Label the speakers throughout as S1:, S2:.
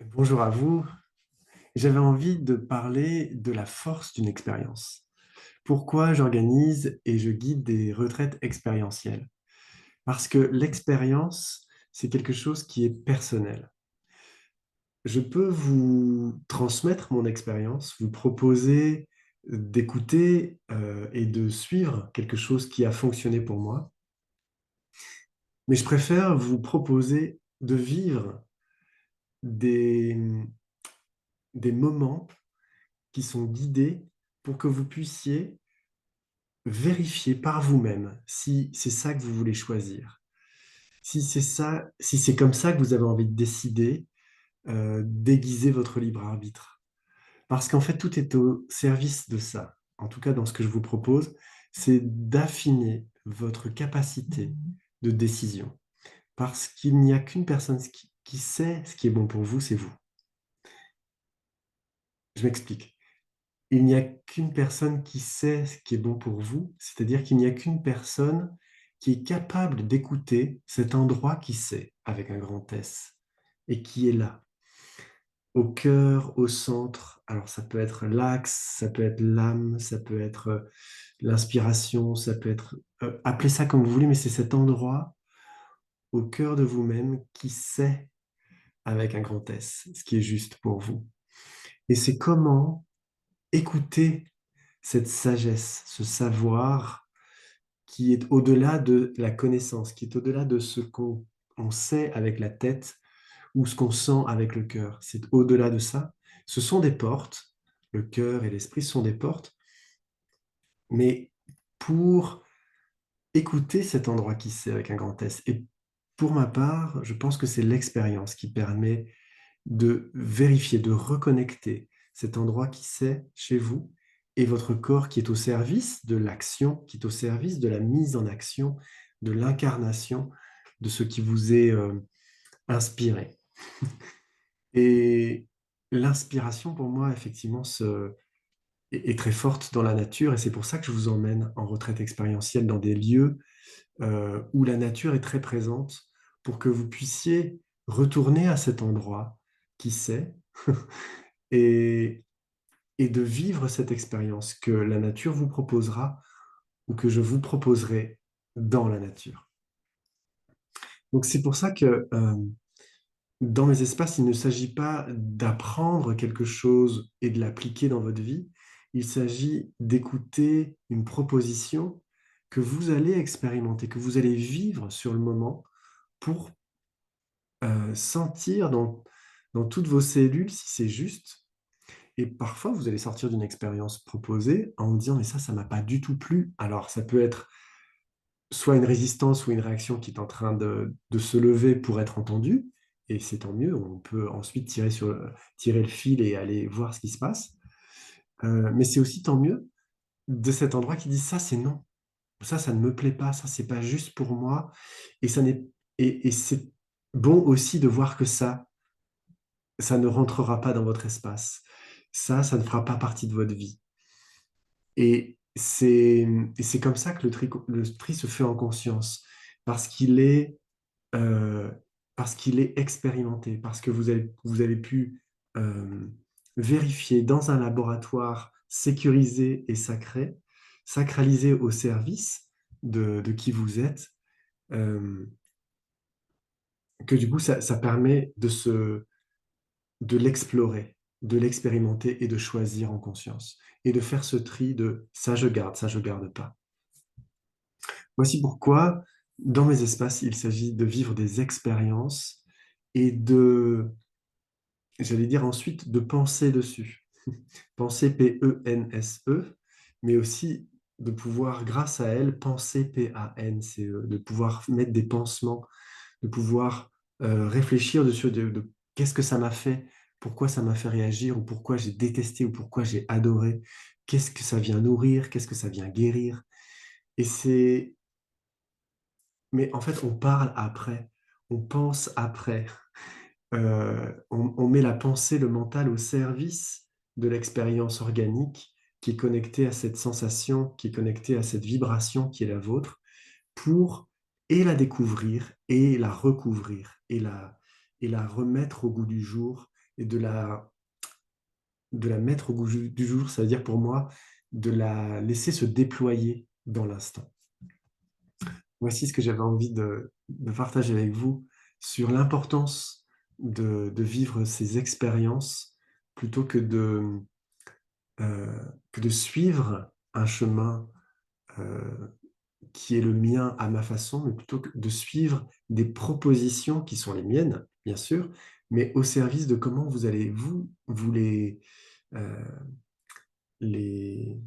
S1: Bonjour à vous. J'avais envie de parler de la force d'une expérience. Pourquoi j'organise et je guide des retraites expérientielles? Parce que l'expérience, c'est quelque chose qui est personnel. Je peux vous transmettre mon expérience, vous proposer d'écouter et de suivre quelque chose qui a fonctionné pour moi, mais je préfère vous proposer de vivre des, des moments qui sont guidés pour que vous puissiez vérifier par vous-même si c'est ça que vous voulez choisir. Si c'est ça, si c'est comme ça que vous avez envie de décider, d'aiguiser votre libre arbitre. Parce qu'en fait, tout est au service de ça. En tout cas, dans ce que je vous propose, c'est d'affiner votre capacité de décision. Parce qu'il n'y a qu'une personne qui sait ce qui est bon pour vous, c'est vous. Je m'explique. Il n'y a qu'une personne qui sait ce qui est bon pour vous, c'est-à-dire qu'il n'y a qu'une personne qui est capable d'écouter cet endroit qui sait, avec un grand S, et qui est là, au cœur, au centre. Alors ça peut être l'axe, ça peut être l'âme, ça peut être l'inspiration, ça peut être... appelez ça comme vous voulez, mais c'est cet endroit au cœur de vous-même qui sait, avec un grand S, ce qui est juste pour vous. Et c'est comment écouter cette sagesse, ce savoir qui est au-delà de la connaissance, qui est au-delà de ce qu'on sait avec la tête ou ce qu'on sent avec le cœur. C'est au-delà de ça. Ce sont des portes, le cœur et l'esprit sont des portes, mais pour écouter cet endroit qui sait avec un grand S. Et pour ma part, je pense que c'est l'expérience qui permet de vérifier, de reconnecter cet endroit qui sait chez vous et votre corps qui est au service de l'action, qui est au service de la mise en action, de l'incarnation de ce qui vous est inspiré. Et l'inspiration, pour moi, effectivement, est très forte dans la nature et c'est pour ça que je vous emmène en retraite expérientielle dans des lieux où la nature est très présente pour que vous puissiez retourner à cet endroit qui sait et, et de vivre cette expérience que la nature vous proposera ou que je vous proposerai dans la nature. Donc c'est pour ça que dans mes espaces, il ne s'agit pas d'apprendre quelque chose et de l'appliquer dans votre vie, il s'agit d'écouter une proposition que vous allez expérimenter, que vous allez vivre sur le moment pour sentir dans toutes vos cellules si c'est juste. Et parfois, vous allez sortir d'une expérience proposée en me disant, mais ça m'a pas du tout plu. Alors, ça peut être soit une résistance ou une réaction qui est en train de se lever pour être entendue, et c'est tant mieux, on peut ensuite tirer le fil et aller voir ce qui se passe. Mais c'est aussi tant mieux de cet endroit qui dit, ça c'est non, ça ne me plaît pas, ça c'est pas juste pour moi, et ça n'est et c'est bon aussi de voir que ça ne rentrera pas dans votre espace. Ça ne fera pas partie de votre vie. Et c'est comme ça que le tri se fait en conscience, parce qu'il est, euh, parce qu'il est expérimenté, parce que vous avez pu vérifier dans un laboratoire sécurisé et sacré, sacralisé au service de qui vous êtes, euh, que du coup, ça permet de l'explorer, de l'expérimenter et de choisir en conscience. Et de faire ce tri de ça je garde pas. Voici pourquoi, dans mes espaces, il s'agit de vivre des expériences et j'allais dire ensuite, de penser dessus. Penser P-E-N-S-E, mais aussi de pouvoir, grâce à elle, penser P-A-N-C-E, de pouvoir mettre des pansements, de pouvoir réfléchir dessus, de qu'est-ce que ça m'a fait, pourquoi ça m'a fait réagir, ou pourquoi j'ai détesté, ou pourquoi j'ai adoré, qu'est-ce que ça vient nourrir, qu'est-ce que ça vient guérir. Et c'est... Mais en fait, on parle après, on pense après. On met la pensée, le mental au service de l'expérience organique qui est connectée à cette sensation, qui est connectée à cette vibration qui est la vôtre, pour et la découvrir et la recouvrir et la remettre au goût du jour et de la mettre au goût du jour, ça veut dire pour moi de la laisser se déployer dans l'instant. Voici ce que j'avais envie de partager avec vous sur l'importance de vivre ces expériences plutôt euh, que de suivre un chemin euh, qui est le mien à ma façon, mais plutôt que de suivre des propositions qui sont les miennes, bien sûr, mais au service de comment vous allez, vous euh, les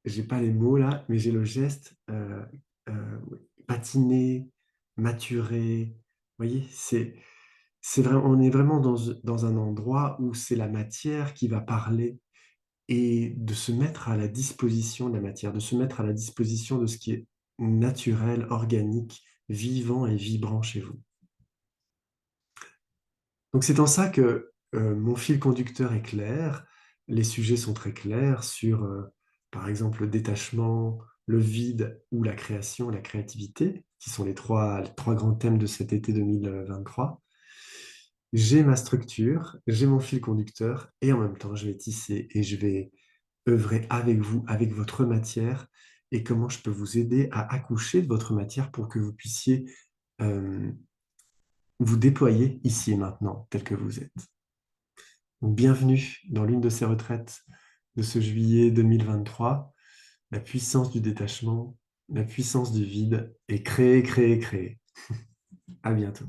S1: j'ai pas les mots là, mais j'ai le geste, oui, patiner, maturer. Vous voyez, c'est vraiment, on est vraiment dans un endroit où c'est la matière qui va parler et de se mettre à la disposition de la matière, de se mettre à la disposition de ce qui est naturel, organique, vivant et vibrant chez vous. Donc c'est en ça que mon fil conducteur est clair, les sujets sont très clairs sur, par exemple, le détachement, le vide ou la création, la créativité, qui sont les trois grands thèmes de cet été 2023. J'ai ma structure, j'ai mon fil conducteur, et en même temps, je vais tisser et je vais œuvrer avec vous, avec votre matière, et comment je peux vous aider à accoucher de votre matière pour que vous puissiez euh, vous déployer ici et maintenant, tel que vous êtes. Donc, bienvenue dans l'une de ces retraites de ce juillet 2023. La puissance du détachement, la puissance du vide et créer, créer, créer. À bientôt.